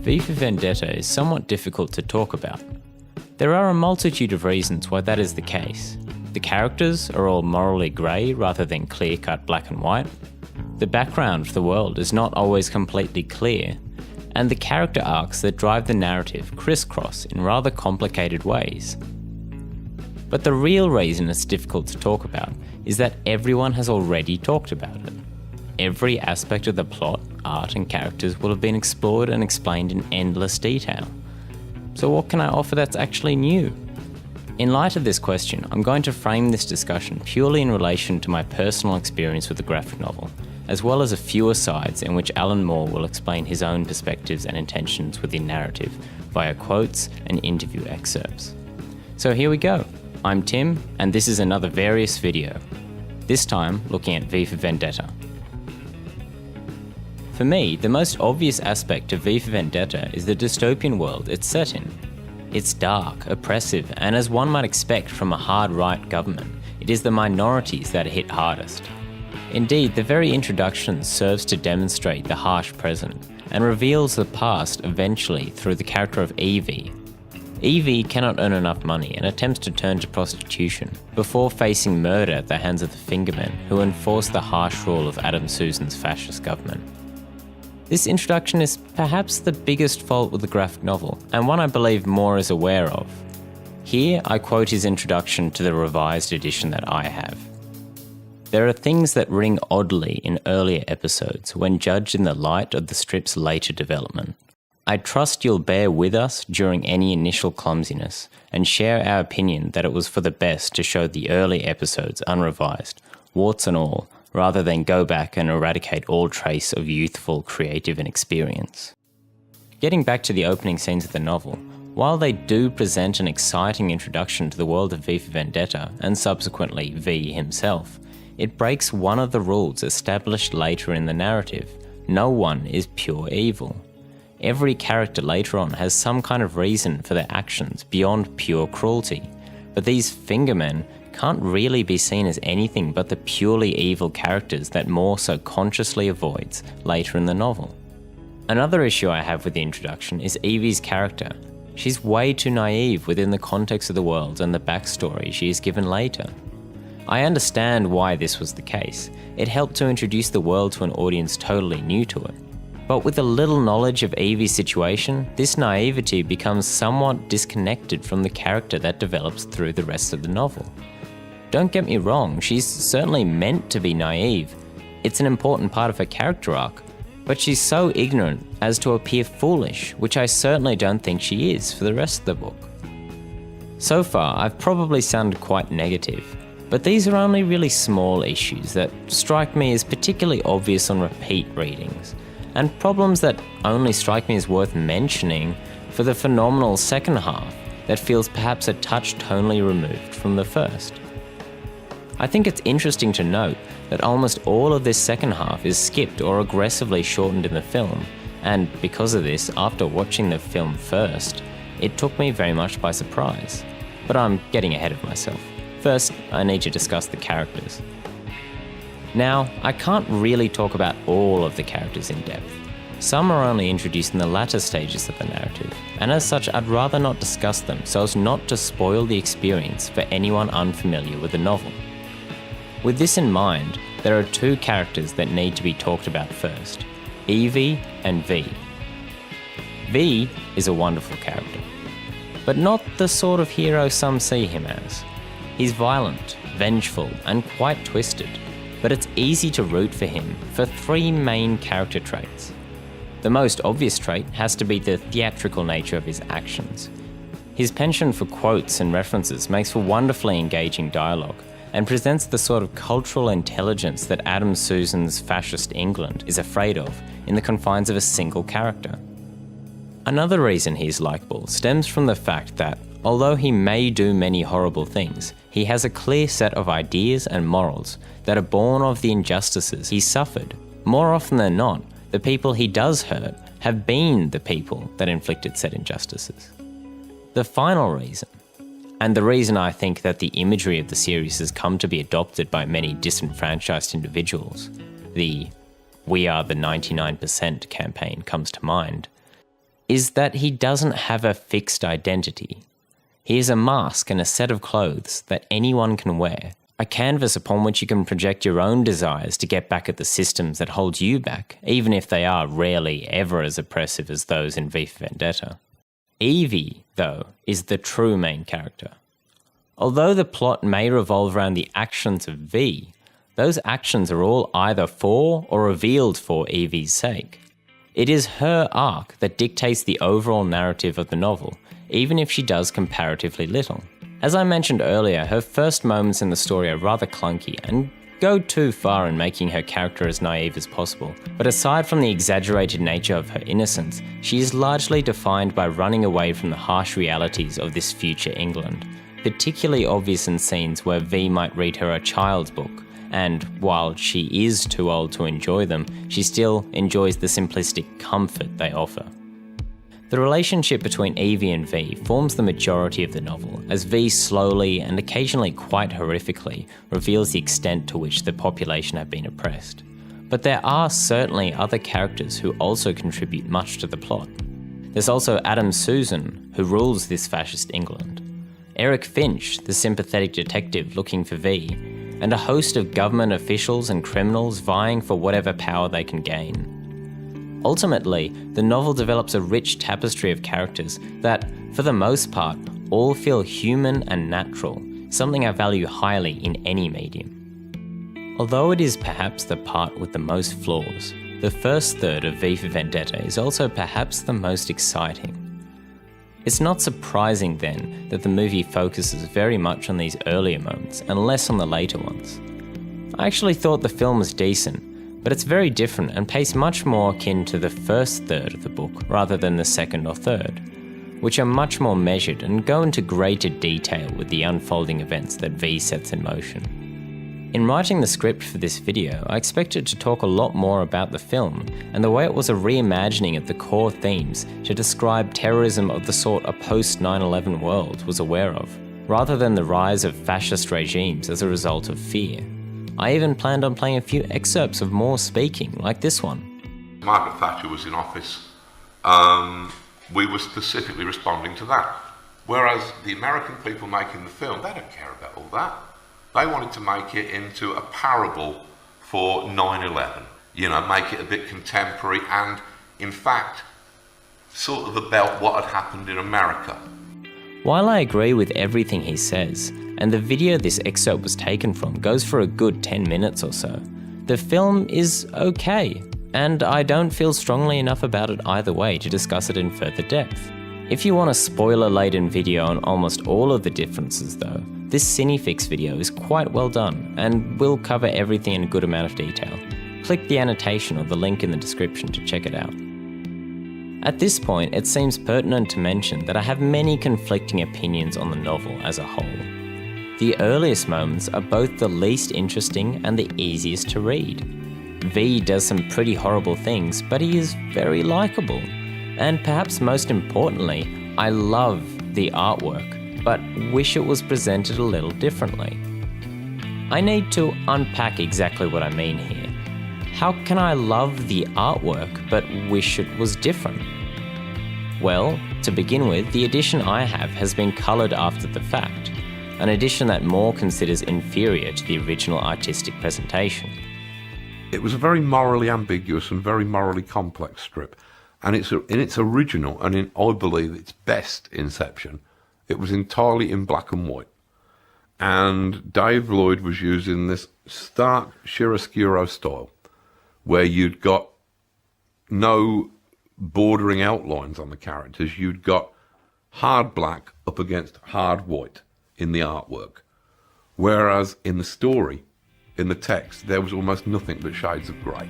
V for Vendetta is somewhat difficult to talk about. There are a multitude of reasons why that is the case. The characters are all morally grey rather than clear-cut black and white. The background of the world is not always completely clear, and the character arcs that drive the narrative crisscross in rather complicated ways. But the real reason it's difficult to talk about is that everyone has already talked about it. Every aspect of the plot, art and characters will have been explored and explained in endless detail. So what can I offer that's actually new? In light of this question, I'm going to frame this discussion purely in relation to my personal experience with the graphic novel, as well as a few asides in which Alan Moore will explain his own perspectives and intentions with the narrative via quotes and interview excerpts. So here we go. I'm Tim, and this is another Various video, this time looking at V for Vendetta. For me, the most obvious aspect of V for Vendetta is the dystopian world it's set in. It's dark, oppressive, and as one might expect from a hard-right government, it is the minorities that are hit hardest. Indeed, the very introduction serves to demonstrate the harsh present, and reveals the past eventually through the character of Evie. Evie cannot earn enough money and attempts to turn to prostitution, before facing murder at the hands of the Fingermen, who enforce the harsh rule of Adam Susan's fascist government. This introduction is perhaps the biggest fault with the graphic novel, and one I believe Moore is aware of. Here I quote his introduction to the revised edition that I have. There are things that ring oddly in earlier episodes when judged in the light of the strip's later development. I trust you'll bear with us during any initial clumsiness, and share our opinion that it was for the best to show the early episodes unrevised, warts and all, rather than go back and eradicate all trace of youthful, creative experience. Getting back to the opening scenes of the novel, while they do present an exciting introduction to the world of V for Vendetta, and subsequently V himself, it breaks one of the rules established later in the narrative. No one is pure evil. Every character later on has some kind of reason for their actions beyond pure cruelty, but these Fingermen can't really be seen as anything but the purely evil characters that Moore so consciously avoids later in the novel. Another issue I have with the introduction is Evie's character. She's way too naive within the context of the world and the backstory she is given later. I understand why this was the case. It helped to introduce the world to an audience totally new to it. But with a little knowledge of Evie's situation, this naivety becomes somewhat disconnected from the character that develops through the rest of the novel. Don't get me wrong, she's certainly meant to be naive. It's an important part of her character arc, but she's so ignorant as to appear foolish, which I certainly don't think she is for the rest of the book. So far, I've probably sounded quite negative, but these are only really small issues that strike me as particularly obvious on repeat readings, and problems that only strike me as worth mentioning for the phenomenal second half that feels perhaps a touch tonally removed from the first. I think it's interesting to note that almost all of this second half is skipped or aggressively shortened in the film, and because of this, after watching the film first, it took me very much by surprise. But I'm getting ahead of myself. First, I need to discuss the characters. Now, I can't really talk about all of the characters in depth. Some are only introduced in the latter stages of the narrative, and as such I'd rather not discuss them so as not to spoil the experience for anyone unfamiliar with the novel. With this in mind, there are two characters that need to be talked about first, Evie and V. V is a wonderful character, but not the sort of hero some see him as. He's violent, vengeful, and quite twisted, but it's easy to root for him for three main character traits. The most obvious trait has to be the theatrical nature of his actions. His penchant for quotes and references makes for wonderfully engaging dialogue, and presents the sort of cultural intelligence that Adam Susan's fascist England is afraid of in the confines of a single character. Another reason he's likeable stems from the fact that, although he may do many horrible things, he has a clear set of ideas and morals that are born of the injustices he's suffered. More often than not, the people he does hurt have been the people that inflicted said injustices. The final reason, and the reason I think that the imagery of the series has come to be adopted by many disenfranchised individuals, the "We are the 99% campaign comes to mind, is that he doesn't have a fixed identity. He is a mask and a set of clothes that anyone can wear, a canvas upon which you can project your own desires to get back at the systems that hold you back, even if they are rarely ever as oppressive as those in V for Vendetta. Evie, though, is the true main character. Although the plot may revolve around the actions of V, those actions are all either for or revealed for Evie's sake. It is her arc that dictates the overall narrative of the novel, even if she does comparatively little. As I mentioned earlier, her first moments in the story are rather clunky and go too far in making her character as naive as possible. But aside from the exaggerated nature of her innocence, she is largely defined by running away from the harsh realities of this future England, particularly obvious in scenes where V might read her a child's book, and while she is too old to enjoy them, she still enjoys the simplistic comfort they offer. The relationship between Evie and V forms the majority of the novel, as V slowly and occasionally quite horrifically reveals the extent to which the population have been oppressed. But there are certainly other characters who also contribute much to the plot. There's also Adam Susan, who rules this fascist England, Eric Finch, the sympathetic detective looking for V, and a host of government officials and criminals vying for whatever power they can gain. Ultimately, the novel develops a rich tapestry of characters that, for the most part, all feel human and natural, something I value highly in any medium. Although it is perhaps the part with the most flaws, the first third of V for Vendetta is also perhaps the most exciting. It's not surprising then that the movie focuses very much on these earlier moments and less on the later ones. I actually thought the film was decent, but it's very different and paced much more akin to the first third of the book rather than the second or third, which are much more measured and go into greater detail with the unfolding events that V sets in motion. In writing the script for this video, I expected to talk a lot more about the film and the way it was a reimagining of the core themes to describe terrorism of the sort a post-9/11 world was aware of, rather than the rise of fascist regimes as a result of fear. I even planned on playing a few excerpts of Moore speaking, like this one. Margaret Thatcher was in office. We were specifically responding to that. Whereas the American people making the film, they don't care about all that. They wanted to make it into a parable for 9/11. Make it a bit contemporary and, in fact, sort of about what had happened in America. While I agree with everything he says, and the video this excerpt was taken from goes for a good 10 minutes or so, the film is okay, and I don't feel strongly enough about it either way to discuss it in further depth. If you want a spoiler-laden video on almost all of the differences though, this Cinefix video is quite well done, and will cover everything in a good amount of detail. Click the annotation or the link in the description to check it out. At this point, it seems pertinent to mention that I have many conflicting opinions on the novel as a whole. The earliest moments are both the least interesting and the easiest to read. V does some pretty horrible things, but he is very likeable. And perhaps most importantly, I love the artwork, but wish it was presented a little differently. I need to unpack exactly what I mean here. How can I love the artwork but wish it was different? Well, to begin with, the edition I have has been coloured after the fact, an edition that Moore considers inferior to the original artistic presentation. It was a very morally ambiguous and very morally complex strip, and in its original and in, I believe, its best inception, it was entirely in black and white. And Dave Lloyd was using this stark chiaroscuro style, where you'd got no bordering outlines on the characters. You'd got hard black up against hard white in the artwork. Whereas in the story, in the text, there was almost nothing but shades of grey.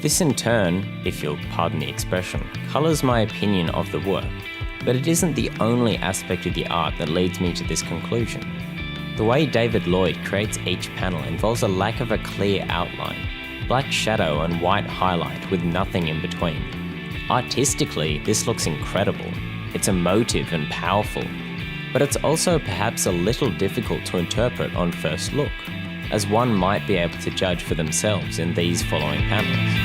This in turn, if you'll pardon the expression, colours my opinion of the work, but it isn't the only aspect of the art that leads me to this conclusion. The way David Lloyd creates each panel involves a lack of a clear outline, black shadow and white highlight with nothing in between. Artistically, this looks incredible. It's emotive and powerful, but it's also perhaps a little difficult to interpret on first look, as one might be able to judge for themselves in these following panels.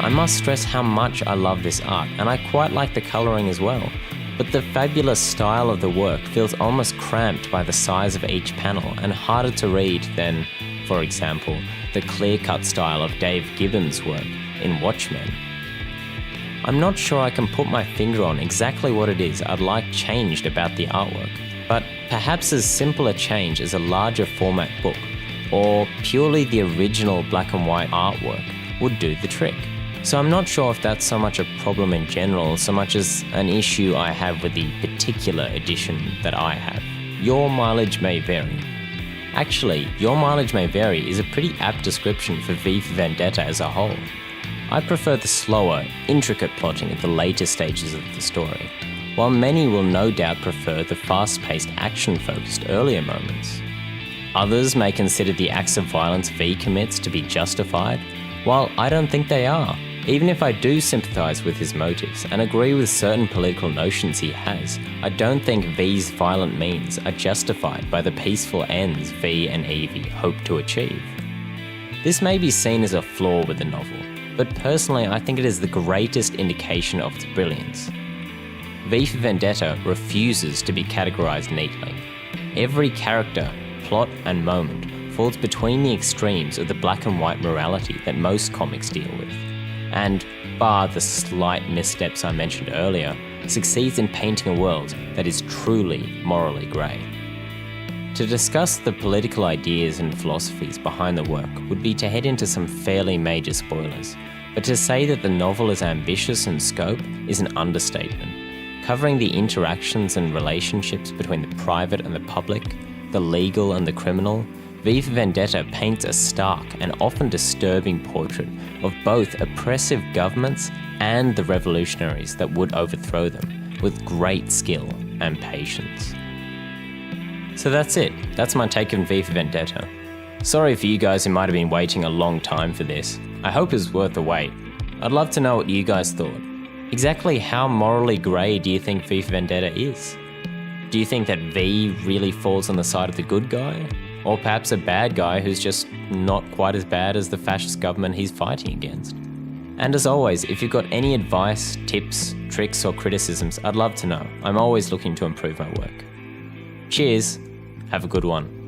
I must stress how much I love this art, and I quite like the colouring as well. But the fabulous style of the work feels almost cramped by the size of each panel and harder to read than, for example, the clear-cut style of Dave Gibbons' work in Watchmen. I'm not sure I can put my finger on exactly what it is I'd like changed about the artwork, but perhaps as simple a change as a larger format book, or purely the original black and white artwork would do the trick. So I'm not sure if that's so much a problem in general, so much as an issue I have with the particular edition that I have. Your mileage may vary. Actually, Your mileage may vary is a pretty apt description for V for Vendetta as a whole. I prefer the slower, intricate plotting at the later stages of the story, while many will no doubt prefer the fast-paced, action-focused earlier moments. Others may consider the acts of violence V commits to be justified, while I don't think they are. Even if I do sympathise with his motives and agree with certain political notions he has, I don't think V's violent means are justified by the peaceful ends V and Evie hope to achieve. This may be seen as a flaw with the novel, but personally I think it is the greatest indication of its brilliance. V for Vendetta refuses to be categorised neatly. Every character, plot and moment falls between the extremes of the black and white morality that most comics deal with, and, bar the slight missteps I mentioned earlier, succeeds in painting a world that is truly morally grey. To discuss the political ideas and philosophies behind the work would be to head into some fairly major spoilers, but to say that the novel is ambitious in scope is an understatement, covering the interactions and relationships between the private and the public, the legal and the criminal. V for Vendetta paints a stark and often disturbing portrait of both oppressive governments and the revolutionaries that would overthrow them, with great skill and patience. So that's it. That's my take on V for Vendetta. Sorry for you guys who might have been waiting a long time for this. I hope it's worth the wait. I'd love to know what you guys thought. Exactly how morally grey do you think V for Vendetta is? Do you think that V really falls on the side of the good guy? Or perhaps a bad guy who's just not quite as bad as the fascist government he's fighting against? And as always, if you've got any advice, tips, tricks or criticisms, I'd love to know. I'm always looking to improve my work. Cheers, have a good one.